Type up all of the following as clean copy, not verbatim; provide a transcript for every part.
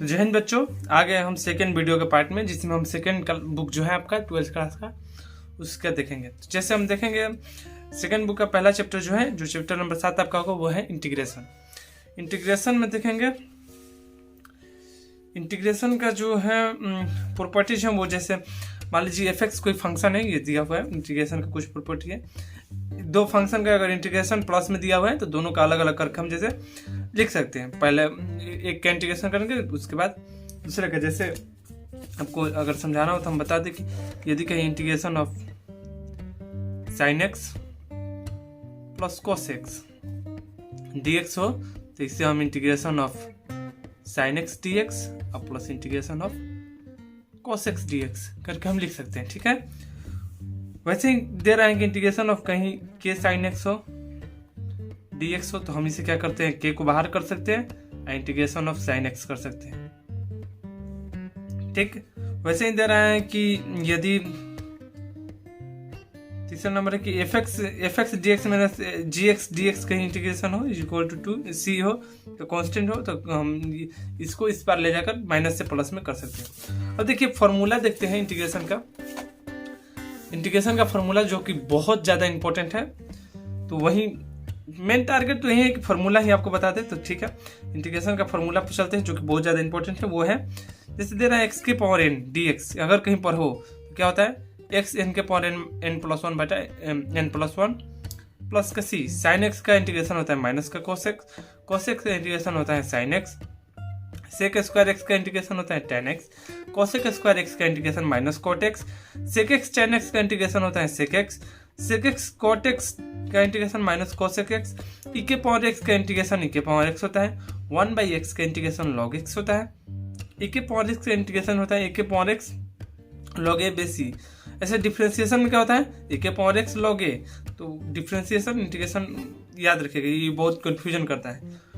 तो जय हिंद बच्चों, आ गए हम सेकेंड वीडियो के पार्ट में, जिसमें हम सेकेंड बुक जो है आपका 12th क्लास का उसका देखेंगे। तो जैसे हम देखेंगे सेकेंड बुक का पहला चैप्टर जो है, जो चैप्टर नंबर 7 आपका होगा, वो है इंटीग्रेशन। इंटीग्रेशन में देखेंगे इंटीग्रेशन का जो है प्रॉपर्टीज है वो, जैसे मान लीजिए एफ एक्स कोई फंक्शन है, ये दिया हुआ है। इंटीग्रेशन का कुछ प्रॉपर्टी है, दो फंक्शन का अगर इंटीग्रेशन प्लस में दिया हुआ है तो दोनों का अलग अलग करके हम जैसे लिख सकते हैं। पहले एक का इंटीग्रेशन करेंगे, उसके बाद दूसरे का। जैसे आपको अगर समझाना हो तो हम बता दें कि यदि कहीं integration of sine x plus cos x d x हो, तो इससे हम integration of sine x d x और plus integration of cos x d x करके हम लिख सकते हैं। ठीक है, वैसे ही दे रहा है कि इंटीग्रेशन ऑफ कहीं के साइन एक्स हो डी एक्स हो, तो हम इसे क्या करते हैं, के को बाहर कर सकते हैं और इंटीग्रेशन ऑफ साइन एक्स कर सकते हैं। ठीक, वैसे ही दे रहा है कि यदि तीसरा नंबर है कि F x d x minus G x d x कहीं इंटीग्रेशन हो इक्वल टू सी हो, तो कांस्टेंट हो, तो हम इसको इस बार ले जाकर माइनस से प्लस में कर सकते हैं। अब देखिए फॉर्मूला देखते हैं इंटीग्रेशन का फॉर्मूला, जो कि बहुत ज़्यादा इंपॉर्टेंट है। तो वही मेन टारगेट तो यही है कि फॉर्मूला ही आपको बता दे। तो ठीक है, इंटीग्रेशन का फॉर्मूला पर चलते हैं, जो कि बहुत ज़्यादा इंपॉर्टेंट है। वो है जैसे दे रहा है एक्स के पावर एन डी एक्स, अगर कहीं पर हो तो क्या होता है, एक्स एन के पावर एन प्लस वन बटा एन प्लस वन प्लस का सी। साइन एक्स का इंटीग्रेशन होता है माइनस का कोस एक्स का इंटीग्रेशन होता है sine x, sec square x का इंटीग्रेशन होता है tan x, cosec square x का integration minus cot x, sec x tan x का इंटीग्रेशन होता है सेक एक्स कोट एक्स का integration minus cosec x, e के पावर एक्स का इंटीग्रेशन ई के पावर एक्स होता है, वन बाई एक्स का इंटीग्रेशन लॉग एक्स होता है, ई के पावर एक्स का इंटीग्रेशन होता है ए के पावर एक्स लॉग ए बेस सी। ऐसे डिफ्रेंसिएशन में क्या होता है, ए के पावर एक्स लॉग ए। तो डिफ्रेंसिएशन इंटीग्रेशन याद रखिएगा, ये बहुत कंफ्यूजन करता है।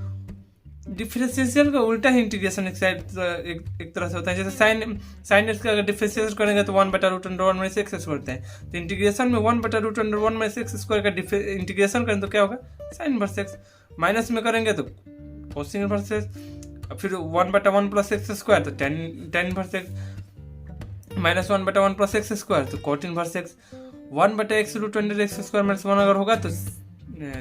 डिफरेंशिएशन का उल्टा ही इंटीग्रेशन एक तरह से होता है। जैसे साइन एक्स का अगर डिफरेंशिएशन करेंगे तो 1/√1 में से एक्स करते हैं, तो इंटीग्रेशन में 1/√1 में से एक्स स्क्वायर का इंटीग्रेशन करें तो क्या होगा, साइन इनवर्स एक्स। माइनस में करेंगे तो कोस इनवर्स एक्स, फिर 1/1 प्लस एक्स स्क्वायर तो tan inverse x, minus 1/1 plus x square तो cot inverse x, 1/x√x square minus 1 अगर होगा तो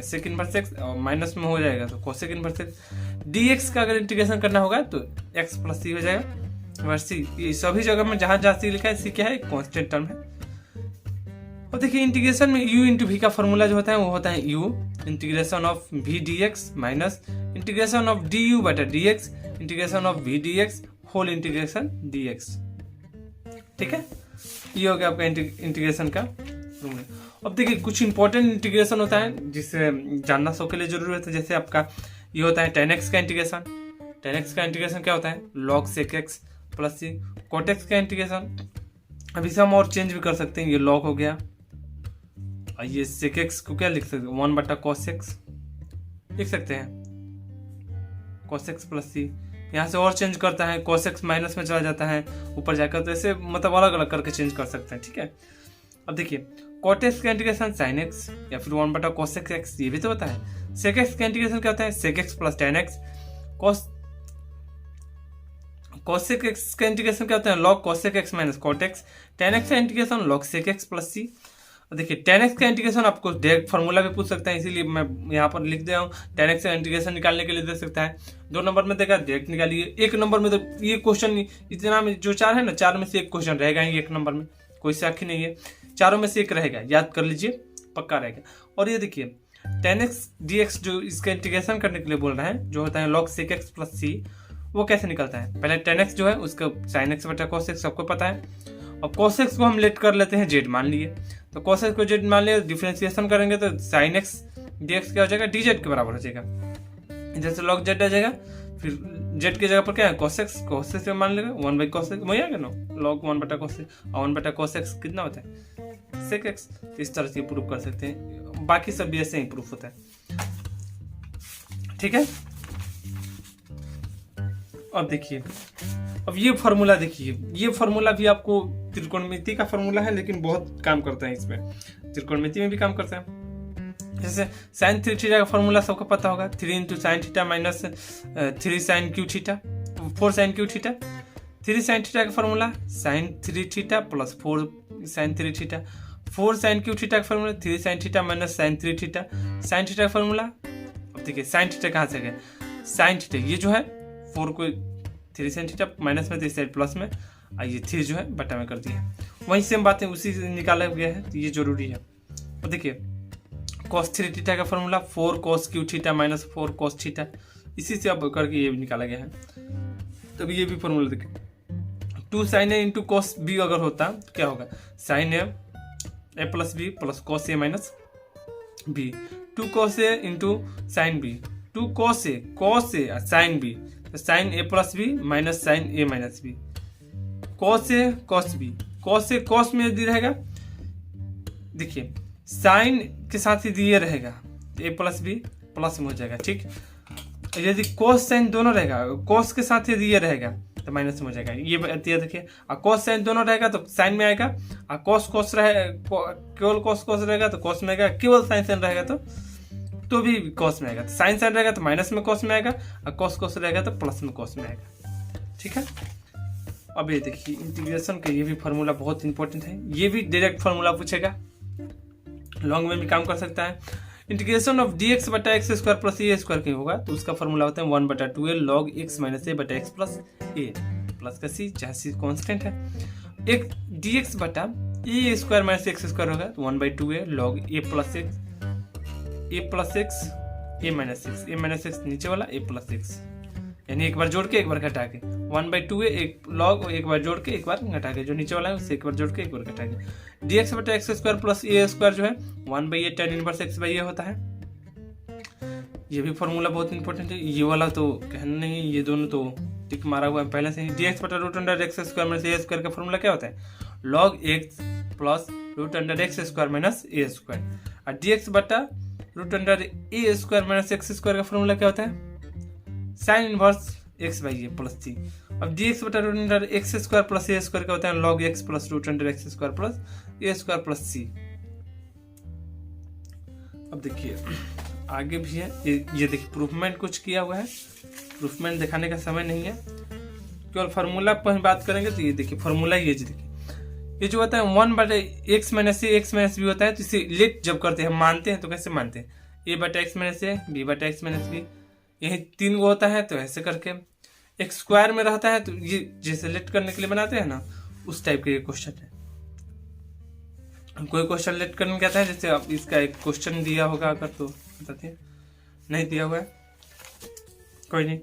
सेक इनवर्स एक्स, और माइनस में हो जाएगा तो कोसेक इनवर्स एक्स। dx का अगर इंटीग्रेशन करना होगा तो x प्लस सी हो जाएगा, वर्स सी। ये सभी जगह में जहां सी लिखा है, सी क्या है, कांस्टेंट टर्म है। और देखिए इंटीग्रेशन में u इंटू वी का फॉर्मूला जो होता है वो होता है u integration of v dx minus integration of du बटा dx integration of v dx whole integration dx। ठीक है, ये हो गया आपका इंटीग्रेशन का फॉर्मूला। अब देखिए कुछ इंपॉर्टेंट इंटीग्रेशन होता है जिसे जानना सबके लिए जरूरी होता है। जैसे आपका ये होता है 10x का इंटीग्रेशन। 10x का इंटीग्रेशन क्या होता है, log sec x प्लस सी। cot x का इंटीग्रेशन अब इसे हम और चेंज भी कर सकते हैं, ये log हो गया, और ये sec x को क्या लिख सकते हैं, 1/cos x लिख सकते हैं, cos x प्लस सी। यहाँ से और चेंज करता है, cos x माइनस में चला जाता है ऊपर जाकर, तो ऐसे मतलब अलग अलग करके चेंज कर सकते हैं। ठीक है, अब देखिए cot x का इंटीग्रेशन sin x या फिर 1/cos x, ये भी तो होता है। sec x का इंटीग्रेशन क्या होता है, sec x plus tan x। cosec x का इंटीग्रेशन क्या होता है, log cosec x minus cot x। tan x का integration log sec x plus c। देखिए tan x का इंटीग्रेशन आपको डायरेक्ट फॉर्मूला भी पूछ सकता है, इसीलिए मैं यहाँ पर लिख दिया हूँ। tan x का इंटीग्रेशन निकालने के लिए दे सकता है, 2 नंबर में देगा डायरेक्ट निकालिए, 1 नंबर में तो ये क्वेश्चन इतना में जो 4 है ना, 4 में से एक क्वेश्चन रहेगा ही 1 नंबर में, कोई शक ही नहीं है, चारों में से एक रहेगा, याद कर लीजिए, पक्का रहेगा। और ये देखिए tan x dx जो इसका इंटीग्रेशन करने के लिए बोल रहे हैं, जो होता है log sec x plus c, वो कैसे निकलता है, पहले tan x जो है उसका sin x बटा cos x सबको पता है, और cos x को हम लेट कर लेते हैं z मान लिए, तो cos x को z मान लिए, डिफरेंशिएशन करेंगे तो sin x dx क्या हो जाएगा, dz के बराबर हो जाएगा। जैसे log z आ जाएगा, फिर z की जगह पर क्या है, cos x मान लेगा 1/cos x, वही आ गया ना, log 1/cos x, और 1/cos x कितना होता है, sec x। तो इस तरह से प्रूफ कर सकते हैं, बाकी सब भी ऐसे ही प्रूफ होता है। ठीक है, अब देखिए, अब ये फार्मूला देखिए, ये फार्मूला भी आपको त्रिकोणमिति का फार्मूला है, लेकिन बहुत काम करता है इसमें, त्रिकोणमिति में भी काम करता है। जैसे sin 3 थीटा का फॉर्मूला सबको पता होगा, 3 × sin theta minus 3 sin cube theta. 4 sine cube theta, 3 sine theta का formula sine 3 theta plus 4 sine 3 theta, 4 sine cube theta का formula 3 sine theta minus sine 3 theta, sine theta का formula. अब देखिए sine theta कहाँ से गया, sine theta ये जो है 4 को 3 साइन थीटा माइनस में 3 साइड प्लस में, और ये 3 जो है बटा में कर दिया, वहीं सेम बातें उसी से निकाला गया है, तो ये जरूरी है। और देखिए cos 3 थीटा का formula 4 cos Q theta minus 4 cos theta, इसी से अब करके ये भी निकाला गया है। तब ये भी फॉर्मूला देखिए 2 साइन ए इंटू कॉस बी अगर होता तो क्या होगा, sign A plus B plus cos A minus B, 2 cos A into sine B, 2 cos A sine B, तो साइन ए प्लस बी माइनस साइन ए माइनस बी, cos ए cos B, cos ए cos में यदि रहेगा, देखिए साइन के साथ ही ये रहेगा ए plus B plus में हो जाएगा, ठीक। यदि cos साइन दोनों रहेगा, cos के साथ यदि ये रहेगा तो माइनस में हो जाएगा, ये देखिए। और cos साइन दोनों रहेगा तो साइन में आएगा, और cos रहे केवल cos रहेगा तो cos में आएगा, केवल साइन रहेगा तो भी cos में आएगा, तो साइन रहेगा तो माइनस में cos में आएगा, और cos रहेगा तो प्लस में cos में आएगा, ठीक है। अब ये देखिए इंटीग्रेशन का ये भी फार्मूला बहुत इंपॉर्टेंट है, ये भी डायरेक्ट फार्मूला पूछेगा, लॉन्ग में भी काम कर सकता है। इंटीग्रेशन ऑफ dx बटा x square plus a square कहीं होगा तो उसका फॉर्मूला होता है 1/2a log x माइनस ए बटा एक्स प्लस ए प्लस का सी, जहाँ सी कॉन्स्टेंट है। एक dx बटा ए स्क्वायर माइनस एक्स स्क्वायर होगा तो 1/2a log ए प्लस एक्स ए माइनस एक्स नीचे वाला ए प्लस एक्स, यानी एक बार जोड़ के एक बार घटा के, 1/2a एक log एक बार जोड़ के एक बार घटा के, जो नीचे वाला है उससे एक बार जोड़ के एक बार घटा के। dx बटा x square plus a square जो है 1/a tan inverse x by a होता है। ये भी फॉर्मूला बहुत इंपॉर्टेंट है, ये वाला तो कहना नहीं है, ये दोनों तो टिक मारा हुआ है पहले से ही। dx बटा root under x square minus a square का फॉर्मूला क्या होता है, log x plus root under x square minus a square. और dx बटा root under a square minus x square का फॉर्मूला क्या होता है, sine inverse x by a plus C. अब dx बटा root under x square plus a square का होता है log x plus root under x square plus a square plus C. अब देखिए आगे भी है, ये देखिए प्रूफमेंट कुछ किया हुआ है, प्रूफमेंट दिखाने का समय नहीं है, केवल फार्मूला पर बात करेंगे। तो ये देखिए फार्मूला ये देखिए, ये जो होता है 1/x माइनस ए एक्स माइनस बी होता है, तो इसे लेट जब करते हैं मानते हैं तो कैसे मानते हैं, a बटा एक्स माइनस ए बी बटा एक्स माइनस बी, यही 3 गो होता है तो ऐसे करके, एक स्क्वायर में रहता है तो ये जैसे लेट करने के लिए बनाते हैं ना, उस टाइप का ये क्वेश्चन है। कोई क्वेश्चन लेट करने कहता है, जैसे अब इसका एक क्वेश्चन दिया होगा अगर तो बताते हैं, नहीं दिया हुआ है कोई नहीं।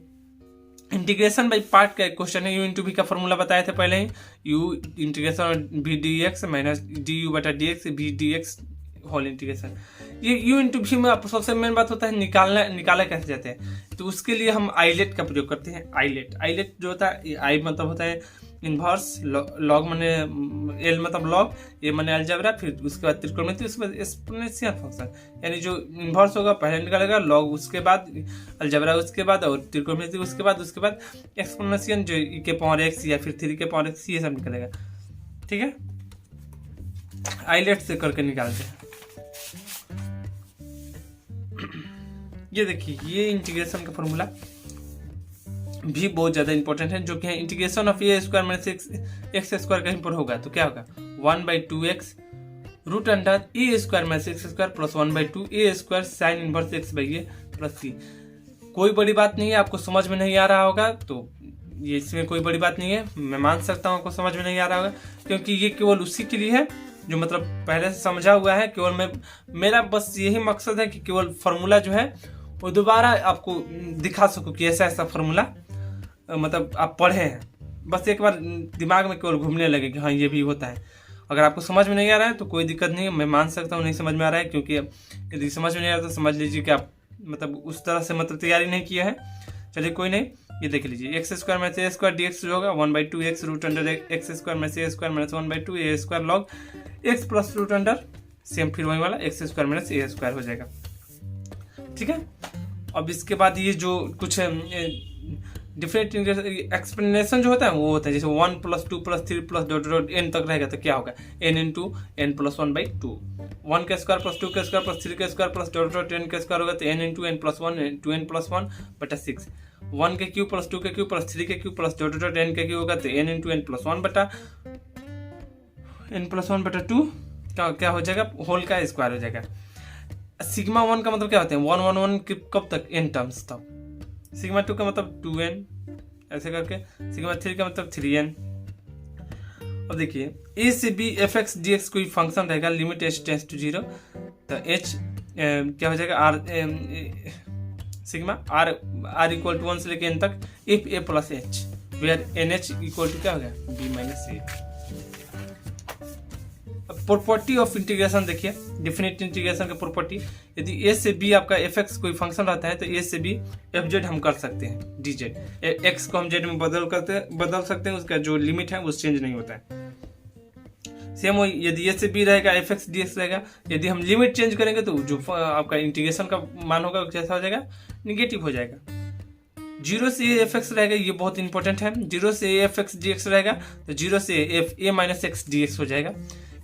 इंटीग्रेशन बाई पार्ट का एक क्वेश्चन है, u इंटू वी का फॉर्मूला बताए थे पहले ही, u integration v d x minus d u by d x v d x whole integration. ये u इंटू वी में सबसे मेन बात होता है निकाला कैसे जाते हैं, तो उसके लिए हम आइलेट का प्रयोग करते हैं। आइलेट जो होता है, आई मतलब होता है इनवर्स, लॉग माने एल मतलब लॉग, ए माने अलजेब्रा, फिर उसके बाद त्रिकोणमिति, उसके बाद एक्सपोनेंशियल फंक्शन, यानी जो इनवर्स होगा पहले निकालेगा, लॉग उसके बाद, अलजेब्रा उसके बाद, और त्रिकोणमिति उसके बाद एक्सपोनेंशियल जो e के पावर x या फिर 3 के पावर x ये सब निकलेगा, ठीक है। आइलेट से करके निकालते हैं। ये देखिए ये इंटीग्रेशन का फॉर्मूला भी बहुत ज्यादा इंपॉर्टेंट है, जो कि है integration of a square minus x square कहीं पर होगा तो क्या होगा, 1/2x root under a square minus x square plus 1/2 a square sine inverse x by a plus C. कोई बड़ी बात नहीं है, आपको समझ में नहीं आ रहा होगा तो ये इसमें कोई बड़ी बात नहीं है, मैं मान सकता हूँ आपको समझ में नहीं आ रहा होगा, क्योंकि ये केवल उसी के लिए है जो मतलब पहले से समझा हुआ है। केवल मेरा बस यही मकसद है कि केवल फार्मूला जो है वो दोबारा आपको दिखा सकूं कि ऐसा ऐसा फार्मूला मतलब आप पढ़े हैं, बस एक बार दिमाग में केवल घूमने लगे कि हाँ ये भी होता है। अगर आपको समझ में नहीं आ रहा है तो कोई दिक्कत नहीं है, मैं मान सकता हूँ नहीं समझ में आ रहा है, क्योंकि यदि समझ में नहीं आ रहा तो समझ लीजिए कि आप मतलब उस तरह से मतलब तैयारी नहीं किया है। चलिए कोई नहीं, ये देख लीजिए x square minus a square d x जो होगा 1/2x root under x square minus a square minus 1/2 a square log x plus root under same फिर वही वाला x square minus a square हो जाएगा, ठीक है। अब इसके बाद ये जो कुछ डिफरेंट एक्सप्लेनेशन जो होता है वो होता है, जैसे 1 + 2 + 3 + डॉट डॉट n तक रहेगा तो क्या होगा n इंटू n + 1/2, 1 का स्क्वायर प्लस 2 का स्क्वायर प्लस 3 का square plus dot dot n का स्क्वायर होगा तो n into n + 1 into n + 1/6, 1 के क्यूब प्लस 2 के क्यूब प्लस 3 के cube plus dot dot n के क्यूब होगा तो n इंटू n प्लस 1 बटा n+1/2 क्या हो जाएगा, होल का स्क्वायर हो जाएगा। सिग्मा 1 का मतलब क्या होता है, 1 1 1 कब तक, n टर्म्स तक। सिग्मा 2 का मतलब 2n, ऐसे करके। सिग्मा 3 का मतलब 3n। अब देखिए a से b f(x) dx कोई फंक्शन रहेगा, लिमिट h टेंड्स टू 0, तो h क्या हो जाएगा, r sigma r equal to 1 से लेके n तक if a plus h, where nh equal to क्या हो गया, b minus a। Property of integration देखिए, डिफिनिट इंटीग्रेशन का प्रॉपर्टी, यदि a से b आपका f(x) कोई फंक्शन रहता है तो a से b f(z) हम कर सकते हैं, dz x को हम z में बदल सकते हैं, उसका जो लिमिट है वो चेंज नहीं होता है। सेम हो, यदि a से b रहेगा f(x) dx रहेगा, यदि हम लिमिट चेंज करेंगे तो जो आपका इंटीग्रेशन का मान होगा कैसा हो जाएगा, निगेटिव हो जाएगा। 0 से a f(x) रहेगा, ये बहुत इंपॉर्टेंट है। 0 से a f(x) dx रहेगा तो 0 से a माइनस x dx हो जाएगा।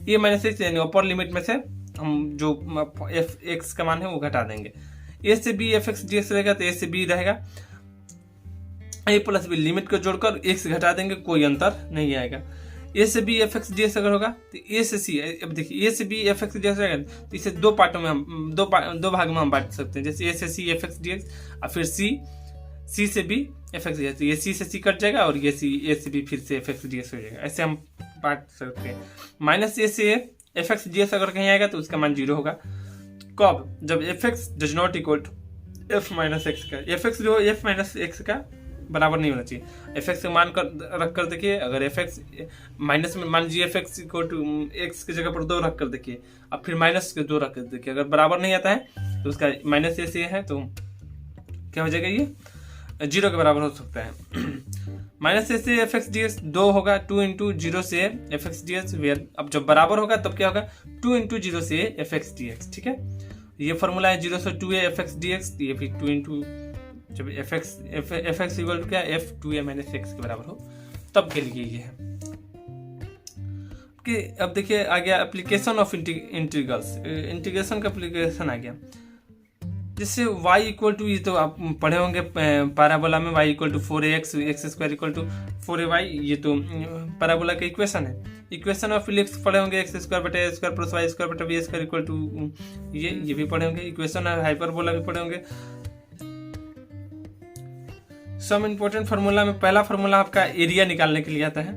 a माइनस x यानी अपर लिमिट में से हम जो f(x) का मान है वो घटा देंगे। a से b f(x) dx रहेगा तो a से b रहेगा, a प्लस b लिमिट को जोड़कर x घटा देंगे, कोई अंतर नहीं आएगा। a से b f(x) dx अगर होगा तो a से c, अब देखिए a से b f(x) dx रहेगा तो इसे दो पार्टों में हम दो भाग में हम बांट सकते हैं, जैसे a से c f(x) dx और फिर c से b f(x) dx, ये c से c कट जाएगा और ये a से b फिर से f(x) dx हो जाएगा, ऐसे हम बांट सकते हैं। माइनस a से f(x) dx अगर कहीं आएगा तो उसका मान 0 होगा। कब, जब f(x) does not equal to f minus x का, f(x) जो f माइनस x का बराबर नहीं होना चाहिए। f(x) का मान रख कर देखिए, अगर f(x) माइनस में मान लीजिए f(x) इक्वल टू x की जगह पर 2 रख कर देखिए, अब फिर माइनस के 2 रख कर देखिए, अगर बराबर नहीं आता है तो उसका माइनस a से है तो क्या हो जाएगा, ये 0 के बराबर हो सकता है। माइनस a से f(x) dx 2 होगा, 2 इंटू 0 से f(x) dx, वेयर अब जब बराबर होगा तब क्या होगा, 2 इंटू 0 से f(x) dx, ठीक है। ये फॉर्मूला है 0 से 2a f(x) dx, ये फिर 2 इंटू जब f(x) इक्वल टू क्या, f 2a माइनस x के बराबर हो तब के लिए ये है कि अब देखिए आ गया एप्लीकेशन ऑफ इंटीग्रल्स, इंटीग्रेशन का एप्लीकेशन आ गया। जैसे y इक्वल टू, ये तो आप पढ़े होंगे पैराबोला में, y equal to 4ax x square equal to 4ay, ये तो पैराबोला का इक्वेशन है। इक्वेशन ऑफ इलिप्स पढ़े होंगे, x स्क्वायर बटा a square plus y square बटा b स्क्वायर इक्वल टू ये भी पढ़े होंगे। इक्वेशन ऑफ हाइपरबोला भी पढ़े होंगे। सम इम्पोर्टेंट फार्मूला में पहला फार्मूला आपका एरिया निकालने के लिए आता है।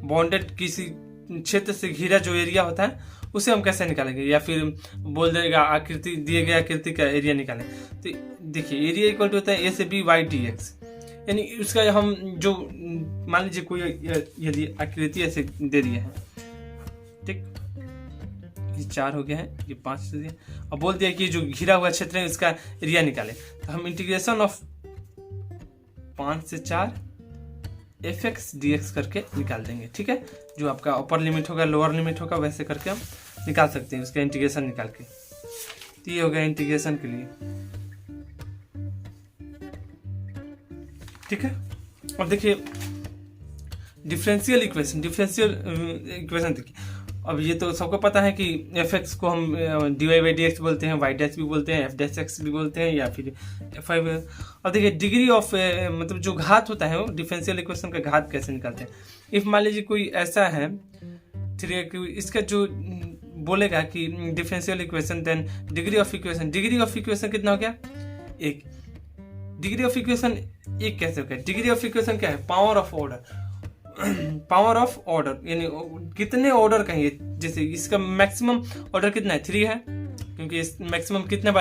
बाउंडेड किसी क्षेत्र से घिरा जो एरिया होता है उसे हम कैसे निकालेंगे, या फिर बोल देगा आकृति, दिए गए आकृति का एरिया निकालें। तो देखिए एरिया इक्वल टू होता है a से b y dx, यानी उसका हम जो मान लीजिए कोई यदि आकृति ऐसे दे दिया है, ठीक, ये 4 हो गया है, ये 5 दे दिया, अब बोल दिया कि जो घिरा हुआ क्षेत्र है इसका एरिया निकालें, तो हम इंटीग्रेशन ऑफ 5 से 4 f(x) dx करके निकाल देंगे, ठीक है। जो आपका अपर लिमिट होगा लोअर लिमिट होगा वैसे करके हम निकाल सकते हैं उसका इंटीग्रेशन निकाल के। तो ये हो गया इंटीग्रेशन के लिए, ठीक है। अब देखिए डिफरेंशियल इक्वेशन देखिए, अब ये तो सबको पता है कि f(x) को हम dy/dx बोलते हैं, y' भी बोलते हैं, f'(x) भी बोलते हैं, या फिर f(y). और देखिए डिग्री ऑफ मतलब जो घात होता है वो डिफरेंशियल इक्वेशन का घात कैसे निकालते हैं। इफ मान लीजिए कोई ऐसा है 3, इसका जो बोलेगा कि differential equation, then degree of equation कितना हो गया, 1। डिग्री ऑफ इक्वेशन 1 कैसे हो गया, डिग्री ऑफ इक्वेशन क्या है, पावर ऑफ ऑर्डर, यानी कितने ऑर्डर का है। जैसे इसका मैक्सिमम ऑर्डर कितना है, 3 है, क्योंकि इस मैक्सिमम कितने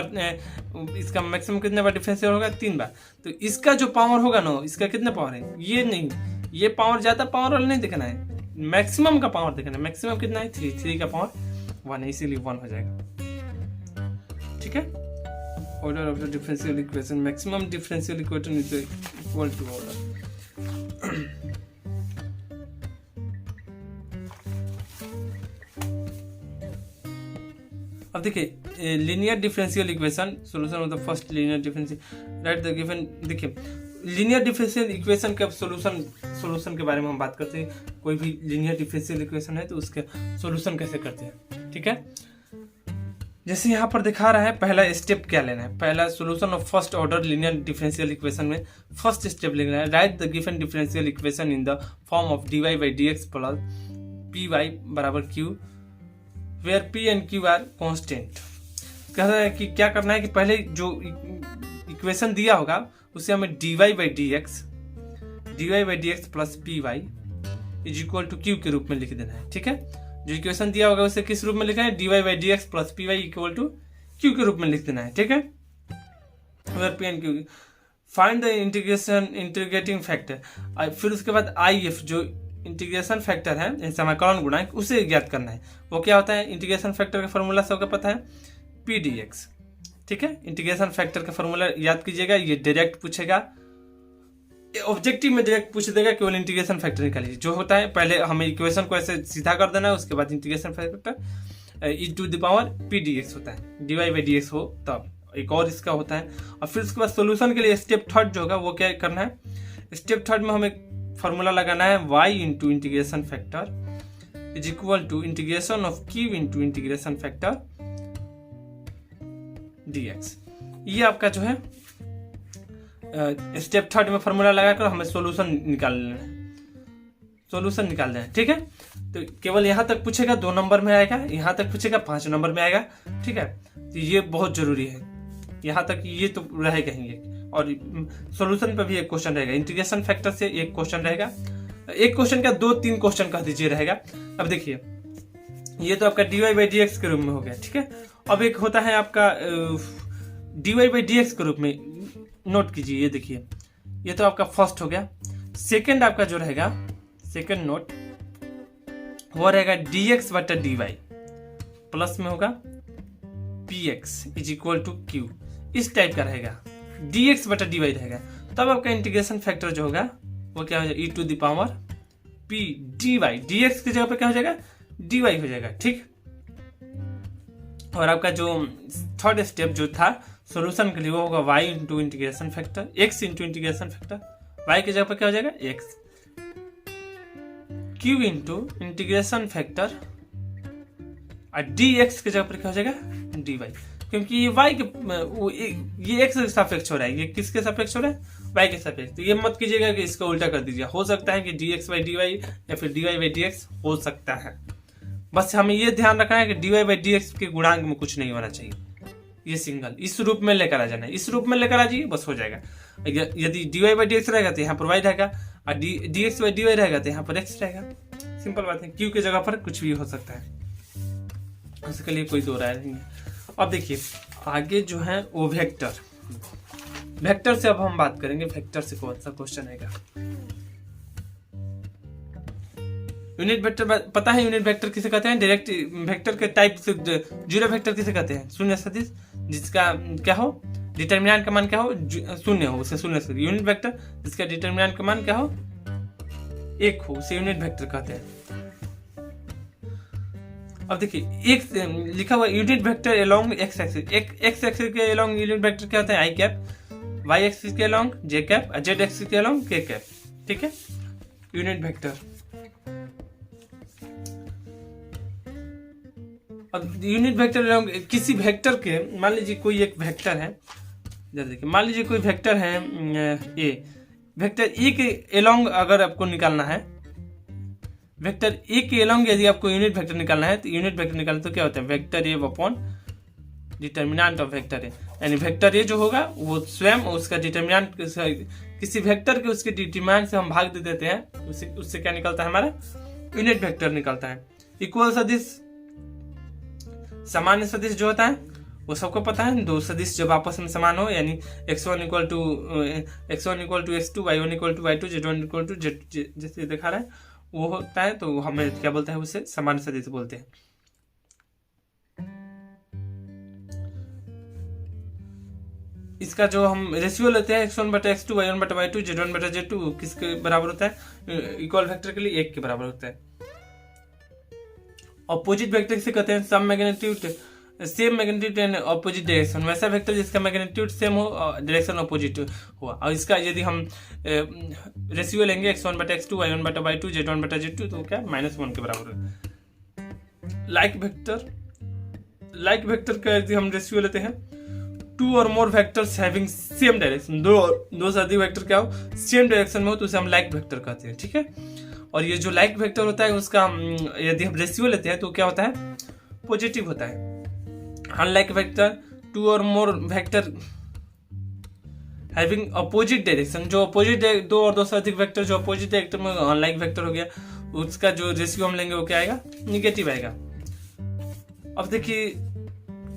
बार डिफरेंशियल होगा, 3 बार। तो इसका जो पावर होगा ना, इसका कितना पावर है, ये नहीं, ये पावर ज्यादा पावर वाला नहीं देखना है, मैक्सिमम का पावर देखना है। मैक्सिमम कितना है, 3 का पावर 1 है, इसीलिए 1 हो जाएगा, ठीक है। Order of the differential equation, maximum differential equation is equal to order. अब देखिए linear differential equation solution of the first linear differential, right the given. देखिए लीनियर डिफरेंशियल इक्वेशन के सॉल्यूशन के बारे में हम बात करते हैं। कोई भी लीनियर डिफरेंशियल इक्वेशन है तो उसके सॉल्यूशन कैसे करते हैं, ठीक है। जैसे यहाँ पर दिखा रहा है पहला स्टेप क्या लेना है, पहला solution of first order linear differential equation में फर्स्ट स्टेप लिखना है, right the given differential equation in the form of dy by dx plus py बराबर q where p and q are constant. कह रहा है कि क्या करना है कि पहले जो इक्वेशन दिया होगा उसे हमें dy by dx plus py is equal to q के रूप में लिख देना है। ठीक है, जो इक्वेशन दिया होगा उसे किस रूप में लिखना है, dy by dx plus py equal to q के रूप में लिख देना है। ठीक है, p and q find the integrating factor. फिर उसके बाद if जो इंटीग्रेशन फैक्टर है समाकलन गुणांक उसे ज्ञात करना है। वो क्या होता है, इंटीग्रेशन फैक्टर का फॉर्मूला सबको पता है p dx। ठीक है, इंटीग्रेशन फैक्टर का फॉर्मूला याद कीजिएगा, ये डायरेक्ट पूछेगा, ऑब्जेक्टिव में डायरेक्ट पूछ देगा, केवल इंटीग्रेशन फैक्टर निकालिए। जो होता है पहले हमें इक्वेशन को ऐसे सीधा कर देना है, उसके बाद integration factor E to the power P D X होता है, dy बाई डी एक्स हो तब एक और इसका होता है। और फिर उसके बाद सोल्यूशन के लिए स्टेप थर्ड जो होगा वो क्या करना है, स्टेप थर्ड में हमें फॉर्मूला लगाना है y into integration factor is equal to integration of q into integration factor dx। ये आपका जो है स्टेप थर्ड में फॉर्मूला लगाकर हमें सॉल्यूशन निकाल लेना है। ठीक है, तो केवल यहाँ तक पूछेगा 2 नंबर में आएगा, यहाँ तक पूछेगा 5 नंबर में आएगा। ठीक है, तो ये बहुत जरूरी है, यहाँ तक ये तो रहेगा ही। और सॉल्यूशन पे भी एक क्वेश्चन रहेगा, इंटीग्रेशन फैक्टर से एक क्वेश्चन रहेगा, एक क्वेश्चन का 2-3 क्वेश्चन कह दीजिए रहेगा। अब देखिए ये तो आपका dy बाई dx के रूप में हो गया। ठीक है, अब एक होता है आपका dy बाई dx के रूप में, नोट कीजिए, ये देखिए ये तो आपका फर्स्ट हो गया। सेकंड आपका जो रहेगा, सेकंड नोट वो रहेगा dx बटा dy प्लस में होगा px is equal to q, इस टाइप का रहेगा, dx बटा dy रहेगा। तब आपका इंटीग्रेशन फैक्टर जो होगा वो क्या हो जाएगा, e to the power p dy, dx की जगह पे क्या हो जाएगा, dy हो जाएगा। ठीक, और आपका जो थर्ड स्टेप जो था सॉल्यूशन के लिए वो होगा y into integration factor, x into integration factor, y की जगह पर क्या हो जाएगा x, q into integration factor और dx की जगह पर क्या हो जाएगा dy, क्योंकि ये y के ये x के सापेक्ष हो रहा है, ये किसके सापेक्ष हो रहा है, y के सापेक्ष। तो ये मत कीजिएगा कि इसका उल्टा कर दीजिए, हो सकता है कि dx बाई dy या फिर dy बाई dx हो सकता है। बस हमें ये ध्यान रखना है कि dy बाई dx के गुणांक में कुछ नहीं होना चाहिए, ये सिंगल इस रूप में लेकर आ जाना है, इस रूप में लेकर आ जाइए बस हो जाएगा। यदि dy बाई dx रहेगा तो यहाँ पर y रहेगा, और dx बाई dy रहेगा तो यहाँ पर x रहेगा। सिंपल बात है, q की जगह पर कुछ भी हो सकता है, उसके लिए कोई दो राय नहीं है। अब देखिए आगे जो है वो वेक्टर से अब हम बात करेंगे, वेक्टर से कौन सा क्वेश्चन आएगा। यूनिट वेक्टर पता है, यूनिट वेक्टर किसे कहते हैं, डायरेक्ट वेक्टर के टाइप से जीरो वेक्टर किसे कहते हैं, शून्य सदिश जिसका क्या हो, डिटरमिनेंट का मान क्या हो, शून्य हो, उसे शून्य सदिश। यूनिट वेक्टर जिसका डिटरमिनेंट का मान क्या हो, 1 हो, उसे यूनिट वेक्टर कहते हैं। अब देखिए एक लिखा हुआ unit vector along x axis, x axis के अलोंग यूनिट वेक्टर क्या होता है आई कैप, वाई एक्सिस के अलोंग जे कैप, जेड एक्सिस के अलोंग के कैप। ठीक है, यूनिट वेक्टर। अब यूनिट वेक्टर अलोंग किसी वेक्टर के, मान लीजिए कोई एक वेक्टर है, देखिए मान लीजिए कोई वेक्टर है ए, वेक्टर ए के अलोंग अगर आपको निकालना है, वेक्टर ए के अलोंग यदि आपको यूनिट वेक्टर निकालना है तो यूनिट वेक्टर निकालना तो क्या होता है, vector A upon determinant of vector ए, यानी वेक्टर ए जो होगा वो स्वयं उसका डिटरमिनेंट किसी वेक्टर के उसके डिटरमिनेंट से हम भाग दे देते हैं, उससे क्या निकलता है, हमारा यूनिट वेक्टर निकलता है। इक्वल सदिश, सामान्य सदिश जो होता है वो सबको पता है, दो सदिश जब आपस में समान हो, यानी x1 equal to x2, y1 equal to y2, z1 equal to z, जैसे दिखा रहा है वो होता है, तो हमें क्या बोलते हैं, उसे सामान्य सदिश बोलते हैं। इसका जो हम रेशियो लेते हैं x1 बटा x2, y1 बटा y2, z1 बटा z2 किसके बराबर होता है, इक्वल वेक्टर के लिए 1 के बराबर होता है। ऑपोजिट वेक्टर किसे कहते हैं, same magnitude same magnitude and opposite direction, वैसा वेक्टर जिसका मैग्नीट्यूड सेम हो और डायरेक्शन ऑपोजिट हुआ। और इसका यदि हम रेशियो लेंगे x1 बटा x2, y1 बटा y2, z1 बटा z2 तो क्या -1 के बराबर है। लाइक वेक्टर का यदि हम रेशियो लेते हैं, 2 और मोर वेक्टर्स हैविंग सेम डायरेक्शन, दो से अधिक वेक्टर क्या हो, सेम डायरेक्शन में हो, तो उसे हम लाइक वेक्टर कहते हैं। ठीक है, और ये जो लाइक वेक्टर होता है उसका यदि हम रेशियो लेते हैं तो क्या होता है, पॉजिटिव होता है। अनलाइक वेक्टर, 2 और मोर वेक्टर हैविंग अपोजिट डायरेक्शन, जो अपोजिट, 2 और 2 से अधिक वेक्टर जो अपोजिट डायरेक्शन में अनलाइक वेक्टर हो गया, उसका जो रेशियो हम लेंगे वो क्या आएगा, निगेटिव आएगा। अब देखिए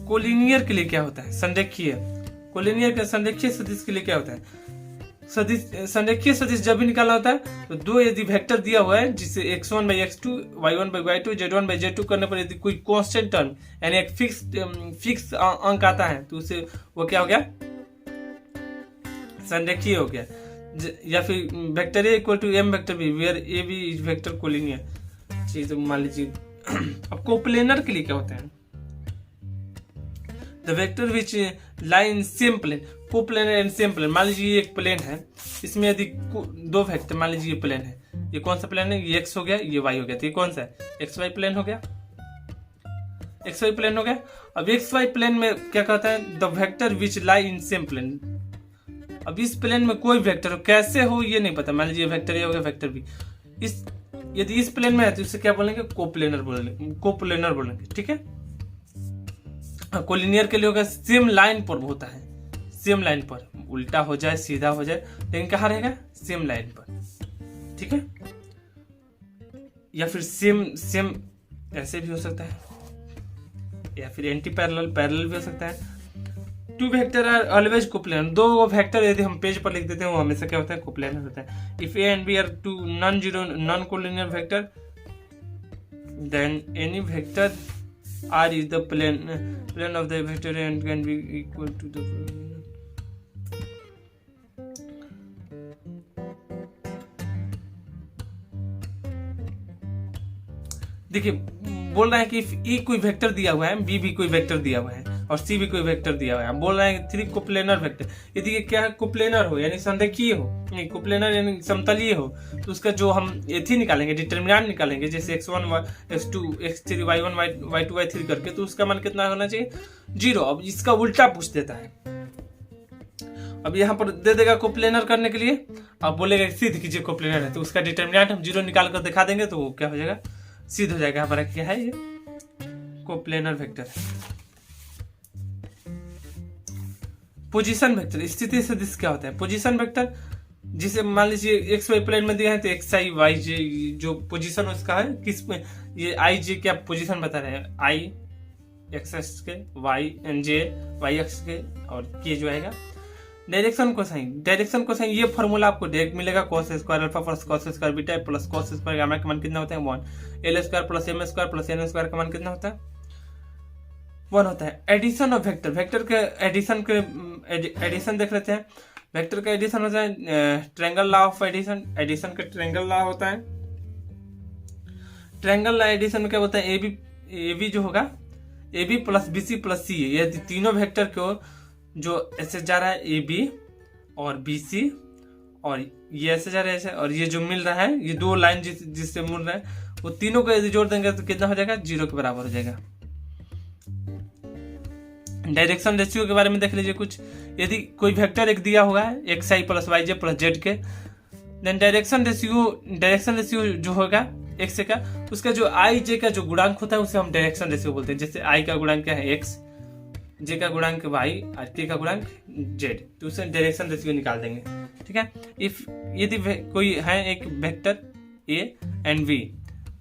कोलिनियर के लिए क्या होता है, संरेखीय। कोलिनियर के संरेखीय सदिश के लिए क्या होता है, संरेखीय सदिश जब भी निकालना होता है तो 2 यदि वेक्टर दिया हुआ है जिसे x1/x2, y1/y2, z1/z2 करने पर यदि कोई कांस्टेंट टर्म यानी एक फिक्स अंक आता है तो उसे वो क्या हो गया, संरेखीय हो गया। या फिर vector A equal to M vector B where A B is vector collinear चीज मान लीजिए। अब कोप्लेनर के लिए क्या होता है, the vector which lie in same plane, coplanar and same plane. मान लीजिए एक प्लेन है, इसमें यदि 2 वेक्टर, मान लीजिए ये प्लेन है, ये कौन सा प्लेन है, ये एक्स हो गया, ये वाई हो गया, तो ये कौन सा है, एक्स वाई प्लेन हो गया, एक्स वाई प्लेन हो गया। अब एक्स वाई प्लेन में क्या कहता है, the vector which lie in same plane. अब इस प्लेन में कोई वेक्टर हो, कैसे हो ये नहीं पता, मान लीजिए वेक्टर ए हो गया, वेक्टर बी, इस यदि इस प्लेन में है तो इसे क्या बोलेंगे, कोप्लेनर बोलेंगे, कोप्लेनर बोलेंगे। ठीक है, कोलिनियर के लिए होगा सेम लाइन पर होता है, सेम लाइन पर, उल्टा हो जाए सीधा हो जाए लेकिन कहाँ रहेगा, सेम लाइन पर। ठीक है, या फिर सेम ऐसे भी हो सकता है, या फिर एंटी पैरेलल भी हो सकता है। 2 vector are always coplanar, 2 vector यदि हम पेज पर लिख देते हैं वो हमेशा क्या होता है, कोप्लेनर होता है। If A and B are 2 non collinear vector then any vector R is the plane of the vector and can be equal to the देखिए बोल रहा है कि E कोई वेक्टर दिया हुआ है, B भी कोई वेक्टर दिया हुआ है और C भी कोई वेक्टर दिया हुआ है। बोल रहा है 3 कोप्लेनर वेक्टर, यदि ये क्या है, कोप्लेनर हो यानी संरेखीय हो, नहीं कोप्लेनर यानी समतलीय हो, तो उसका जो हम एथी निकालेंगे, डिटरमिनेंट निकालेंगे, जैसे x1 x2 x3 y1 y2 y3 करके, तो उसका मान कितना होना चाहिए, 0। अब इसका उल्टा पूछ देता है, अब यहाँ पर दे देगा कोप्लेनर करने के लिए, अब बोलेगा सिद्ध कीजिए कोप्लेनर है, तो उसका डिटरमिनेंट हम 0 निकाल कर दिखा देंगे तो वो क्या हो जाएगा, सिद्ध हो जाएगा। हमारा क्या है, ये कोप्लेनर वेक्टर है। पोजीशन वेक्टर, स्थिति सदिश क्या होता है, पोजीशन वेक्टर जिसे मान लीजिए एक्स वाई प्लेन में दिया है तो एक्स आई वाई जे जो पोजीशन उसका है, किस में ये आई जे क्या पोजीशन बता रहे हैं, I X K, Y N J Y X K, और के जो आएगा डायरेक्शन कोसाइन, ये फॉर्मूला आपको डायरेक्ट मिलेगा, cos square alpha plus cos square beta plus cos square gamma का मान कितना होता है 1, L square plus M square plus N square का मान कितना होता है 1 होता है। एडिशन ऑफ वेक्टर के एडिशन देख लेते हैं। वेक्टर का एडिशन होता है ट्रायंगल लॉ ऑफ एडिशन का ट्रायंगल लॉ होता है। ट्रायंगल लॉ एडिशन में क्या होता है, ए बी जो होगा A B plus B C plus C, ये तीनों वेक्टर को जो ऐसे जा रहा है ए बी और बी सी, और ये ऐसे जा रहा है ऐसे, और ये जो मिल रहा है ये 2 लाइन जिससे मिल रहा है वो तीनों को यदि जोड़ देंगे तो कितना हो जाएगा, 0 के बराबर हो जाएगा। डायरेक्शन रेशियो के बारे में देख लीजिए कुछ, यदि कोई वेक्टर एक दिया हुआ है एक्स आई प्लस वाई जे प्लस जेड के, देन डायरेक्शन रेशियो जो होगा एक्स का, उसका जो आई जे का जो गुणांक होता है उसे हम डायरेक्शन रेशियो बोलते हैं। जैसे आई का गुणांक क्या है एक्स, जे का गुणांक वाई और के का गुणांक जेड, तो उसे डायरेक्शन रेशियो निकाल देंगे। ठीक है, इफ यदि कोई है एक vector A and B,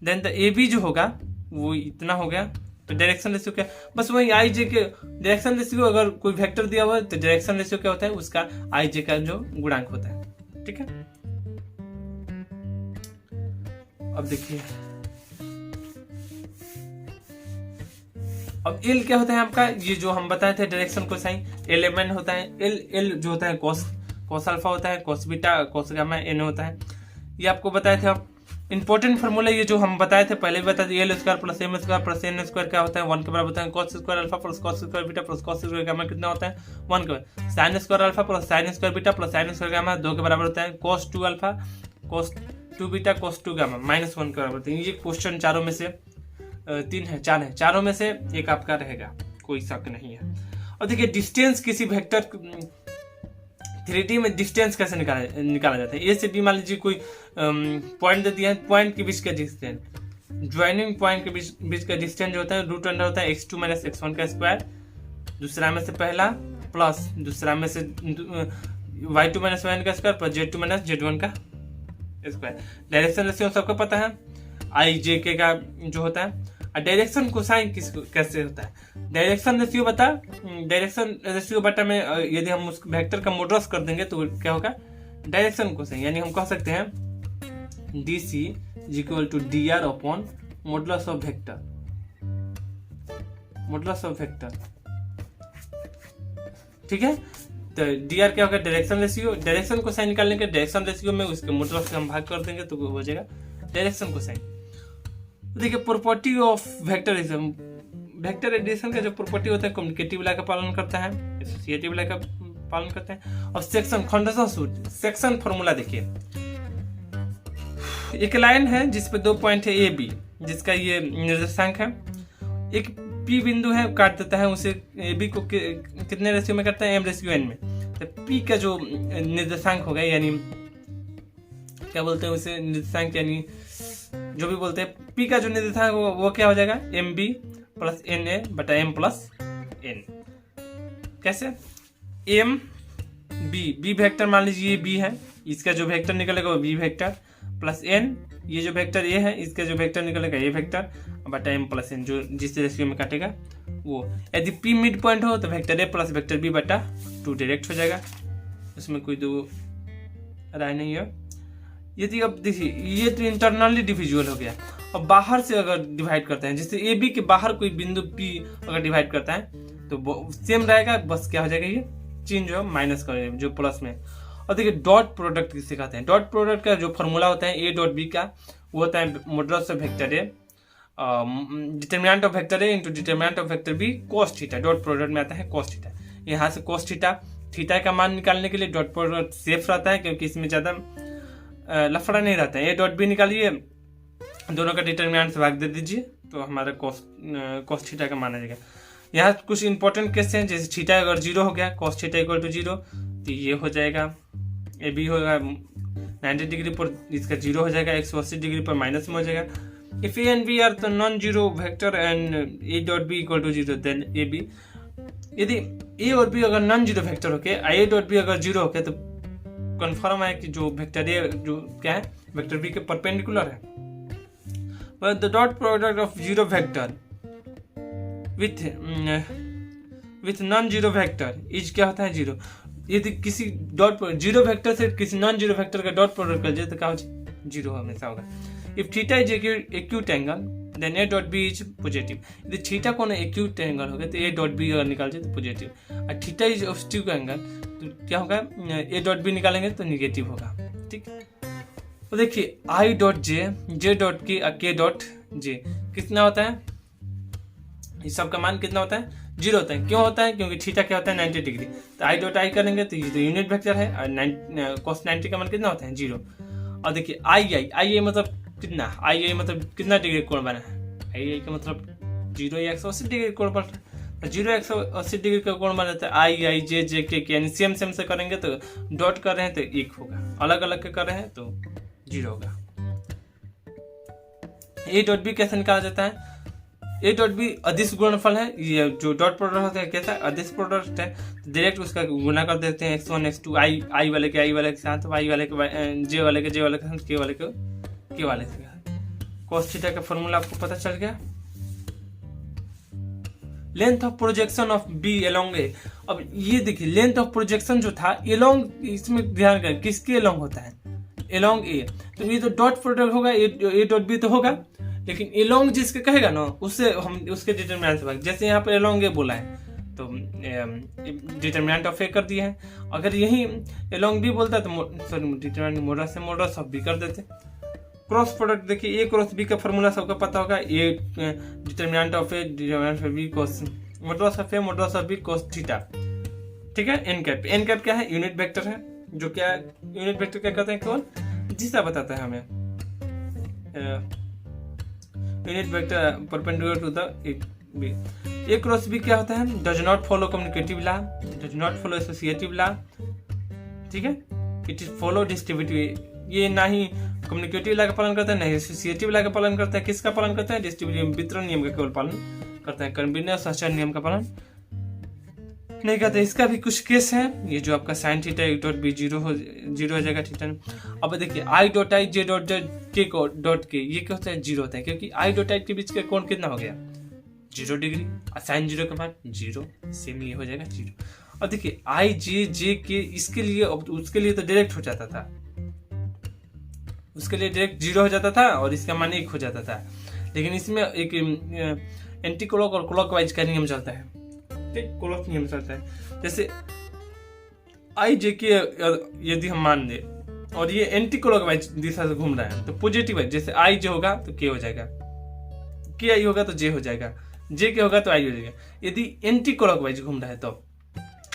then the A B जो होगा वो इतना हो गया, तो डायरेक्शन रेशियो क्या, बस वही आई जे के डायरेक्शन रेशियो, अगर कोई वेक्टर दिया हुआ है तो डायरेक्शन रेशियो क्या होता है, उसका आई जे का जो गुणांक होता है। ठीक है, अब देखिए अब एल क्या होता है आपका, ये जो हम बताए थे direction cosine, L M N होता है, एल जो होता है कॉस अल्फा होता है, cos beta cos gamma N होता है, ये आपको बताए थे आप। इंपॉर्टेंट फॉर्मूला ये जो हम बताए थे पहले भी बताए थे, L square plus M square plus N square क्या होता है 1 के बराबर होता है, cos square alpha plus cos square beta plus cos square gamma कितना होता है 1 के बराबर, sine square alpha plus sine square beta plus sine square gamma 2 के बराबर होता है, cos 2 alpha cos 2 beta cos 2 gamma -1 के बराबर होता है। ये क्वेश्चन चारों में से 3 है 4 है, चारों में से एक आपका रहेगा। कोई शक नहीं है। और देखिए डिस्टेंस किसी वेक्टर 3D में डिस्टेंस कैसे निकाला जाता है। ए से बी मान लीजिए कोई पॉइंट दे दिया है, पॉइंट के बीच का डिस्टेंस, ज्वाइनिंग पॉइंट के बीच का डिस्टेंस जो होता है रूट अंडर होता है x2 - x1 का स्क्वायर, दूसरा में से पहला प्लस दूसरा में से y2 - y1 का स्क्वायर प्लस z2 - z1 का स्क्वायर। डायरेक्शन रेशियो सबको पता है i j k का जो होता है। और डायरेक्शन कोसाइन कैसे होता है, डायरेक्शन रेशियो बटा में यदि हम उस वेक्टर का मॉडुलस कर देंगे तो क्या होगा, डायरेक्शन कोसाइन। यानी हम कह सकते हैं dc = dr upon modulus of vector, ठीक है। तो dr क्या होगा, डायरेक्शन रेशियो। डायरेक्शन कोसाइन निकालने के डायरेक्शन रेशियो में उसके मॉडुलस से हम भाग कर देंगे तो हो जाएगा डायरेक्शन कोसाइन। देखिए प्रॉपर्टी ऑफ वेक्टरिज्म, वेक्टर एडिशन का जो प्रॉपर्टी होता है कम्युनिकेटिव लॉ का पालन करता है, एसोसिएटिव लॉ का पालन करता है। और सेक्शन खंडन सूत्र, सेक्शन फॉर्मूला देखिए, एक लाइन है जिसपे 2 पॉइंट है ए बी, जिसका ये निर्देशांक है, एक पी बिंदु है काट देता है उसे, ए बी को कितने रेशियो में करता है, m/n में। तो पी का जो निर्देशांक होगा, यानी क्या बोलते हैं उसे, निर्देशांक यानी जो भी बोलते हैं, पी का जो निर्देशांक वो क्या हो जाएगा, mb + na बटा m + n। कैसे, m b वेक्टर मान लीजिए ये b है, इसका जो वेक्टर निकलेगा वो b वेक्टर प्लस n, ये जो वेक्टर a है इसका जो वेक्टर निकलेगा a वेक्टर बटा m + n, जो जिस रेशियो में काटेगा वो। यदि p मिड पॉइंट हो तो vector a plus vector b बटा 2 डायरेक्ट हो जाएगा, उसमें कोई दो राय नहीं है। यदि अब देखिए ये तो इंटरनली डिविजुअल हो गया, और बाहर से अगर डिवाइड करते हैं, जैसे ए बी के बाहर कोई बिंदु पी अगर डिवाइड करता है तो सेम रहेगा, बस क्या हो जाएगा ये चेंज जो माइनस कर जो प्लस में। और देखिए डॉट प्रोडक्ट किसे कहते हैं, डॉट प्रोडक्ट का जो फॉर्मूला होता है a डॉट बी का, वो होता है modulus of vector A determinant of vector A into determinant of vector B cos theta. Dot product में आता है cos थीटा, यहाँ से cos थीटा का मान निकालने के लिए डॉट प्रोडक्ट सेफ रहता है, क्योंकि इसमें ज्यादा लफड़ा नहीं रहता है। a डॉट बी निकालिए, दोनों का डिटरमिनेंट से भाग दे दीजिए तो हमारा cos थीटा का मान आ जाएगा। यहाँ कुछ इंपॉर्टेंट केस हैं, जैसे थीटा अगर 0 हो गया, cos थीटा = 0, तो ये हो जाएगा ए बी होगा 90 डिग्री पर, इसका 0 हो जाएगा, 180 डिग्री पर माइनस में हो जाएगा। If A and B are the non zero vector and A dot B = 0 then A B. यदि ए और बी अगर नॉन जीरो वेक्टर होके ए डॉट बी अगर 0 होके तो कन्फर्म है कि जो वेक्टर ए जो क्या है वेक्टर बी के परपेंडिकुलर है। But the dot product of zero vector with non-zero vector is क्या होता है 0। यदि किसी जीरो वेक्टर से किसी नॉन जीरो वेक्टर का डॉट प्रोडक्ट कर जाए तो क्या हो जाए, 0 हमेशा होगा। If theta is acute angle then A dot B is positive. यदि थीटा को एक्यूट एंगल होगा तो ए डॉट बी अगर निकाल जाए तो पॉजिटिव, और थीटा इज ऑब्स्ट्यूट एंगल तो क्या होगा, ए डॉट बी निकालेंगे तो निगेटिव होगा, ठीक। तो देखिए आई डॉट जे डॉट के डॉट जे कितना होता है, इस सब का मान कितना होता है, 0 होता है। क्यों होता है, क्योंकि थीटा क्या होता है 90 डिग्री, तो आई डॉट आई करेंगे तो ये तो यूनिट वेक्टर है, और cos 90 का मान कितना होता है 0। और देखिए आई मतलब कितना, आई मतलब कितना डिग्री कोण बना है, आई का मतलब 0 या 180 डिग्री कोण बना है, 0 180 डिग्री का कोण बना है। आई जे के यानी सेम से करेंगे तो डॉट कर रहे हैं तो 1 होगा, अलग अलग के कर रहे हैं तो 0 होगा। ए डॉट बी कैसे निकाला जाता है, ए डॉट बी अदिश गुणनफल है, ये जो डॉट प्रोडक्ट होता है कैसा अदिश प्रोडक्ट है, तो डायरेक्ट उसका गुना कर देते हैं x1 x2 आई वाले के साथ, y वाले के जे वाले के साथ, के वाले के साथ। cos थीटा का फॉर्मूला आपको पता चल गया। Length of projection of B along A. अब ये देखिए लेंथ ऑफ प्रोजेक्शन जो था एलोंग, इसमें ध्यान करें किसके एलोंग होता है, एलोंग ए। तो ये तो डॉट प्रोडक्ट होगा, ए डॉट बी तो होगा, लेकिन एलोंग जिसके कहेगा ना उससे हम उसके डिटरमिनेंट से भाग, जैसे यहाँ पर एलोंग ए बोला है तो डिटरमिनेंट ऑफ ए कर दिया है। अगर यही एलोंग बी बोलता है तो sorry determinant modulus of B कर देते। क्रॉस प्रोडक्ट देखिए ए क्रॉस बी का फॉर्मूला सबका पता होगा, A determinant of A determinant of B cos modulus of A modulus of B cos theta, ठीक है। एन कैप क्या है, यूनिट वेक्टर है, जो क्या यूनिट वेक्टर क्या कहते हैं, कौन जिसका बताता है हमें unit vector perpendicular to the B. A cross B क्या होता है, does not follow commutative law, does not follow associative law, ठीक है, इट इज फॉलो डिस्ट्रीब्यूटिव, ये ना ही कम्युनिकेटिव लॉ का पालन करता है ना ही एसोसिएटिव लॉ का पालन करता है, किसका पालन करता है, डिस्ट्रीब्यूटिव वितरण नियम का केवल पालन करता है, कन्वीनियंस आचार नियम का पालन नहीं करता। इसका भी कुछ केस है, ये जो आपका साइन थीटा एक डॉट बी जीरो हो जाएगा थीटा। अब देखिए I dot I J dot के डॉट के, ये क्या होता है, जीरो होता है, क्योंकि आई डॉट आई के बीच का कोण कितना हो गया, 0 डिग्री, साइन जीरो के बाद 0, सेम ये हो जाएगा 0। और देखिए आई जे के, इसके लिए उसके लिए तो डायरेक्ट हो जाता था, उसके लिए डायरेक्ट 0 हो जाता था और इसका मान 1 हो जाता था, लेकिन इसमें एक एंटी क्लॉक और क्लॉक वाइज का नियम चलता है, ठीक, क्लॉक नियम चलता है। जैसे आई जे के यदि हम मान ले और ये एंटी क्लॉक वाइज दिशा से घूम रहा है तो पॉजिटिव है, जैसे आई जे होगा तो के हो जाएगा, के आई होगा तो जे हो जाएगा, जे के होगा तो आई हो जाएगा, यदि एंटी क्लॉक वाइज घूम रहा है तो।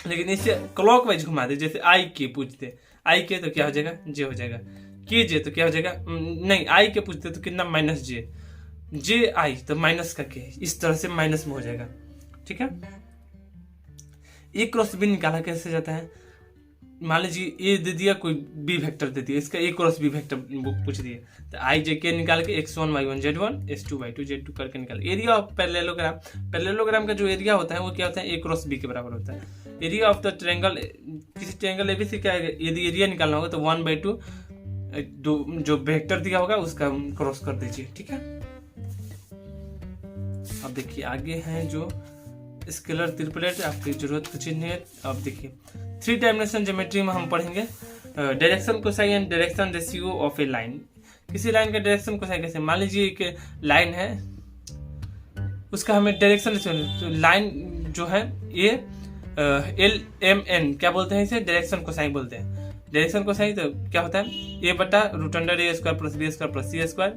लेकिन इसे क्लॉक वाइज घुमा दे, जैसे आई के पूछते, आई के तो क्या हो जाएगा, जे हो जाएगा, के जे तो क्या हो जाएगा, नहीं आई के पूछते तो कितना माइनस जे, जे आई तो माइनस का के, इस तरह से माइनस में हो जाएगा, ठीक है। ए क्रॉस बी निकाला कैसे जाता है, मान लीजिए ए दे दिया, कोई बी वेक्टर दे दिया, इसका ए क्रॉस बी वेक्टर पूछ दिए, तो आई जे के निकाल के x1 y1 z1 s2 y2 z2 करके निकाल। एरिया ऑफ पैरेललोग्राम, पैरेललोग्राम का जो एरिया होता है वो क्या होता है, ए क्रॉस बी के बराबर होता है। एरिया ऑफ द ट्रायंगल, किसी ट्रायंगल एबीसी का यदि एरिया निकालना होगा तो 1/2 जो वेक्टर दिया होगा उसका क्रॉस कर दीजिए, ठीक है। अब देखिए आगे है जो स्केलर ट्रिपलेट, आपकी जरूरत कुछ नहीं है। अब देखिए 3 डायमेंशन ज्योमेट्री में हम पढ़ेंगे direction cosine and direction ratio of A line. किसी लाइन का डायरेक्शन कोसाइन कैसे, मान लीजिए एक लाइन है, उसका हमें डायरेक्शन रेशियो, तो लाइन जो है ये LMN क्या बोलते हैं, इसे डायरेक्शन कोसाइन बोलते हैं। डायरेक्शन कोसाइन तो क्या होता है, a बटा root under a square plus b square plus c square,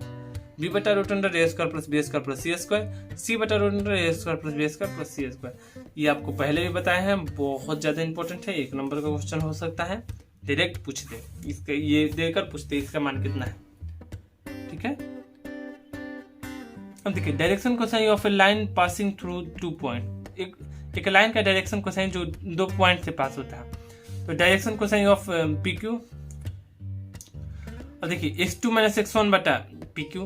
b बटा root under a square plus b square plus c square, c बटा root under a square plus b square plus c square. ये आपको पहले भी बताए हैं, बहुत ज्यादा इंपॉर्टेंट है, 1 नंबर का क्वेश्चन हो सकता है, डायरेक्ट पूछते इसका, ये देकर पूछते इसका मान कितना है, ठीक है। अब देखिए direction cosine of A line passing through 2 point, एक लाइन का डायरेक्शन कोसाइन जो 2 पॉइंट से पास होता है, तो डायरेक्शन कोसाइन ऑफ PQ, और देखिए x2 माइनस x1 बटा PQ,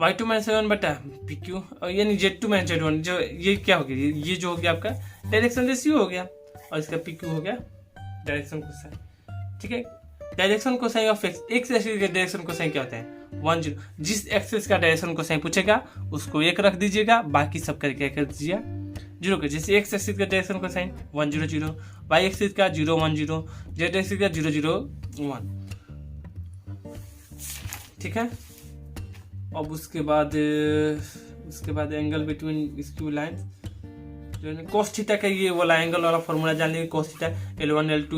y2 माइनस y1 बटा PQ, और यानी z2 माइनस z1, जो ये क्या हो गया, ये जो हो गया आपका डायरेक्शन रेशियो हो गया, और इसका PQ हो गया डायरेक्शन कोसाइन, ठीक है। Direction cosine of x axis का डायरेक्शन कोसाइन क्या होता है, 1 0। जिस एक्सिस का डायरेक्शन कोसाइन पूछेगा उसको 1 रख दीजिएगा, बाकी सब करके कर दीजिए 0 के। जैसे x एक्सिस का डायरेक्शन कोसाइन 1 0 0, y एक्सिस का 0 1 0, z एक्सिस का 0 0 1, ठीक है। अब उसके बाद एंगल बिटवीन इस 2 लाइंस, कोस थीटा का ये वाला एंगल वाला फॉर्मूला जान लीजिए, cos theta L1 L2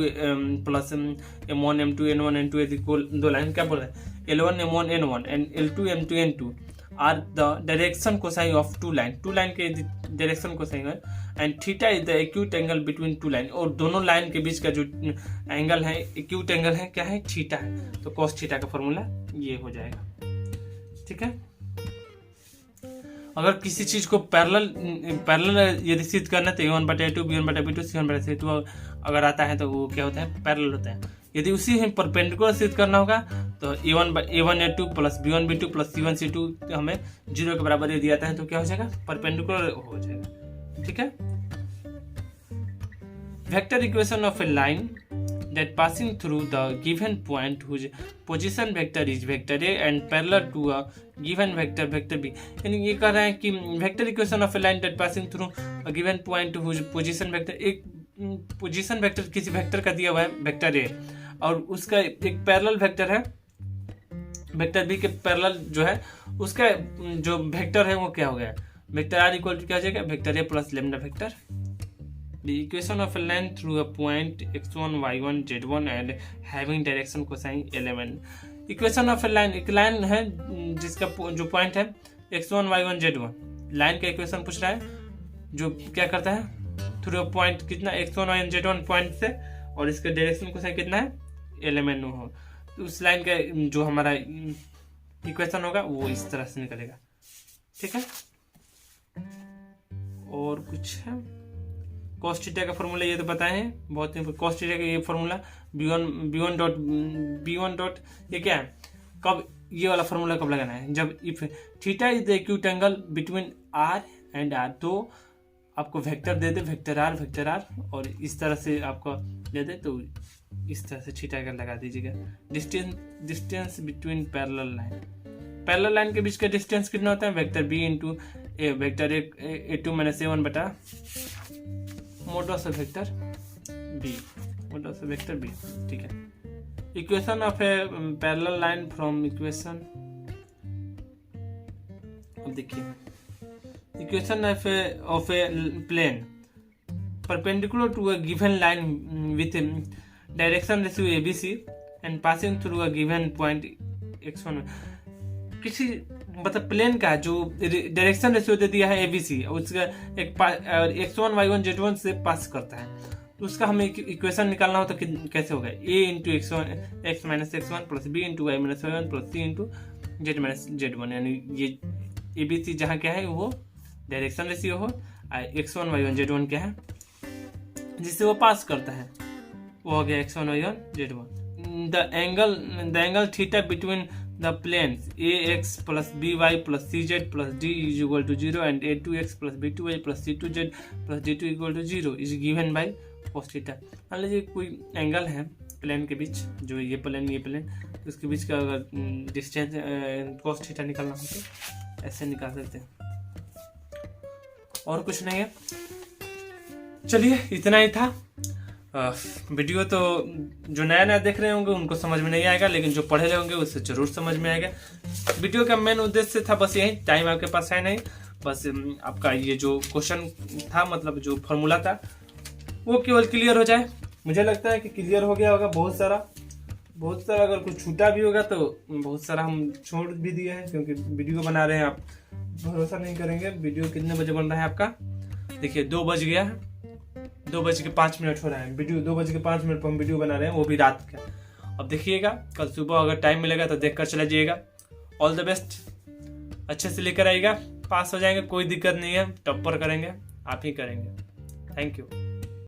plus M1 M2 N1 N2 equal, 2 line क्या बोल रहा है, L1 M1 N1 and L2 M2 N2 are the direction cosine of 2 line, 2 line के डायरेक्शन कोसाइन है, and theta is the acute angle between 2 line, और दोनों line के बीच का जो एंगल है, एक्यूट एंगल है, क्या है, थीटा है, तो कोस थीटा का फॉर्मूला ये हो जाएगा, ठीक है। अगर किसी चीज को पैरेलल यदि सिद्ध करना है तो A1/A2 B1/B2 C1/C2 अगर आता है तो वो क्या होता है, पैरेलल होता है। यदि उसी हम परपेंडिकुलर सिद्ध करना होगा तो A1A2 plus B1B2 plus C1C2 हमें 0 के बराबर यदि आता है तो क्या हो जाएगा, परपेंडिकुलर हो जाएगा, ठीक है। Vector equation of A line that passing through the given point whose position vector is vector A and parallel to a given vector vector B। यानी ये कह रहा है कि vector equation of A line that passing through a given point whose position vector, एक position vector किसी vector का दिया हुआ है वेक्टर A, और उसका एक पैरेलल वेक्टर है वेक्टर B के पैरेलल जो है, उसका जो वेक्टर है वो क्या हो गया, वेक्टर R इक्वल टू क्या हो जाएगा, vector A plus lambda vector. The equation of a line through a point x1 y1 z1 and having direction cosine element। Equation of A line, एक लाइन है जिसका जो पॉइंट है x1 y1 z1, line का equation पूछ रहा है जो क्या करता है, थ्रू अ पॉइंट कितना x1 y1 z1 पॉइंट से, और इसका डायरेक्शन कोसाइन कितना है, एलिमेंट हो, तो उस लाइन का जो हमारा इक्वेशन होगा वो इस तरह से निकलेगा, ठीक है। और कुछ है cos थीटा का फॉर्मूला, ये तो पता है बहुत ही। cos थीटा का ये फॉर्मूला b1 डॉट ये क्या है, कब ये वाला फॉर्मूला कब लगाना है, जब if theta is the acute angle between r and r, तो आपको वेक्टर दे दे, वेक्टर r और इस तरह से आपको दे दे, तो इस तरह से थीटा का लगा दीजिएगा। डिस्टेंस बिटवीन पैरेलल लाइन के बीच का डिस्टेंस कितना होता है, vector b into A, vector a2 minus a1 बटा मॉडुलस ऑफ वेक्टर b, ठीक है। Equation of a parallel line from equation, अब देखिए equation of a plane perpendicular to a given line with direction ratio ABC and passing through a given point x1, किसी मतलब plane का जो direction ratio दे दिया है ABC, उसका एक x1 y1 z1 से पास करता है, तो उसका हमें इक्वेशन निकालना हो तो कैसे होगा, a into x minus x1 plus b into y minus y1 plus c into z minus z1, यानी ये ABC जहाँ क्या है वो डायरेक्शन रेशियो हो, x1 y1 z1 क्या है जिससे वो पास करता है, वो हो गया x1 y1 z1। The angle theta between the planes ax plus by plus cz plus d is equal to 0 and a2x plus b2y plus c2z plus d2 equal to 0 is given by cos theta. मान लीजिए कोई angle है plane के बीच, जो ये plane तो उसके बीच का अगर डिस्टेंस cos थीटा निकालना हो तो ऐसे निकाल सकते हैं, और कुछ नहीं है। चलिए इतना ही था। वीडियो तो जो नया देख रहे होंगे उनको समझ में नहीं आएगा, लेकिन जो पढ़े रहे होंगे उससे जरूर समझ में आएगा। वीडियो का मेन उद्देश्य था बस यही, टाइम आपके पास है नहीं, बस आपका ये जो क्वेश्चन था मतलब जो फॉर्मूला था वो केवल क्लियर हो जाए। मुझे लगता है कि क्लियर हो गया होगा। बहुत सारा अगर कुछ छूटा भी होगा तो बहुत सारा हम छोड़ भी दिए हैं, क्योंकि वीडियो बना रहे हैं, आप भरोसा नहीं करेंगे। वीडियो कितने बजे बन रहा है आपका, देखिए 2 बज गया है, 2:05 हो रहा है। वीडियो 2:05 पर हम वीडियो बना रहे हैं, वो भी रात का। अब देखिएगा, कल सुबह अगर टाइम मिलेगा तो देख कर चला जाइएगा। ऑल द बेस्ट, अच्छे से लेकर आइएगा, पास हो जाएंगे, कोई दिक्कत नहीं है, टॉपर करेंगे, आप ही करेंगे। Thank you.